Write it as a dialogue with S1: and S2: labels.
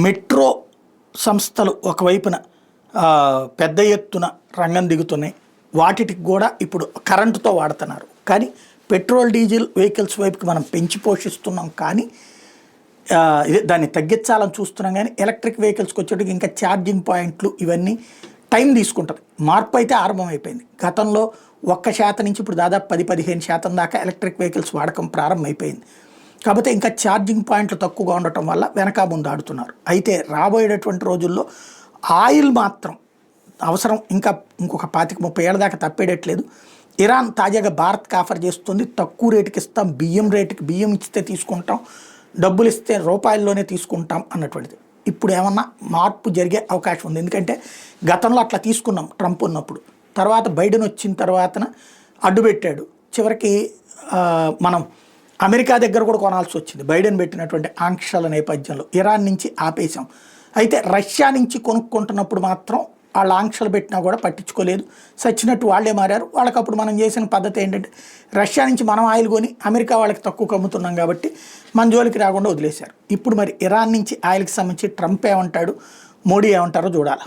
S1: Metro సంస్థలు ఒకవైపున పెద్ద ఎత్తున రంగం దిగుతున్నాయి. వాటికి కూడా ఇప్పుడు కరెంటుతో వాడుతున్నారు. కానీ పెట్రోల్ డీజిల్ వెహికల్స్ వైపుకి మనం పెంచి పోషిస్తున్నాం, కానీ దాన్ని తగ్గించాలని చూస్తున్నాం. కానీ ఎలక్ట్రిక్ వెహికల్స్కి వచ్చేటికి ఇంకా ఛార్జింగ్ పాయింట్లు ఇవన్నీ టైం తీసుకుంటుంది. మార్పు అయితే ఆరంభమైపోయింది. గతంలో 1% నుంచి ఇప్పుడు దాదాపు 10-15% దాకా ఎలక్ట్రిక్ వెహికల్స్ వాడకం ప్రారంభమైపోయింది. కాకపోతే ఇంకా ఛార్జింగ్ పాయింట్లు తక్కువగా ఉండటం వల్ల వెనక ముందు ఆడుతున్నారు. అయితే రాబోయేటటువంటి రోజుల్లో ఆయిల్ మాత్రం అవసరం ఇంకా ఇంకొక 25-30 ఏళ్ళ దాకా తప్పేయట్లేదు. ఇరాన్ తాజాగా భారత్కి ఆఫర్ చేస్తుంది, తక్కువ రేటుకి ఇస్తాం, బియ్యం ఇస్తే తీసుకుంటాం, డబ్బులు ఇస్తే రూపాయల్లోనే తీసుకుంటాం అన్నటువంటిది. ఇప్పుడు ఏమన్నా మార్పు జరిగే అవకాశం ఉంది. ఎందుకంటే గతంలో అట్లా తీసుకున్నాం ట్రంప్ ఉన్నప్పుడు. తర్వాత బైడెన్ వచ్చిన తర్వాతన అడ్డుపెట్టాడు. చివరికి మనం అమెరికా దగ్గర కూడా కొనాల్సి వచ్చింది. బైడెన్ పెట్టినటువంటి ఆంక్షల నేపథ్యంలో ఇరాన్ నుంచి ఆపేశాం. అయితే రష్యా నుంచి కొనుక్కుంటున్నప్పుడు మాత్రం వాళ్ళ ఆంక్షలు పెట్టినా కూడా పట్టించుకోలేదు. సచ్చినట్టు వాళ్ళే మారారు. వాళ్ళకప్పుడు మనం చేసిన పద్ధతి ఏంటంటే రష్యా నుంచి మనం ఆయిల్ కొని అమెరికా వాళ్ళకి తక్కువ అమ్ముతున్నాం కాబట్టి మన జోలికి రాకుండా వదిలేశారు. ఇప్పుడు మరి ఇరాన్ నుంచి ఆయిల్కి సంబంధించి ట్రంప్ ఏమంటాడు, మోడీ ఏమంటారో చూడాలి.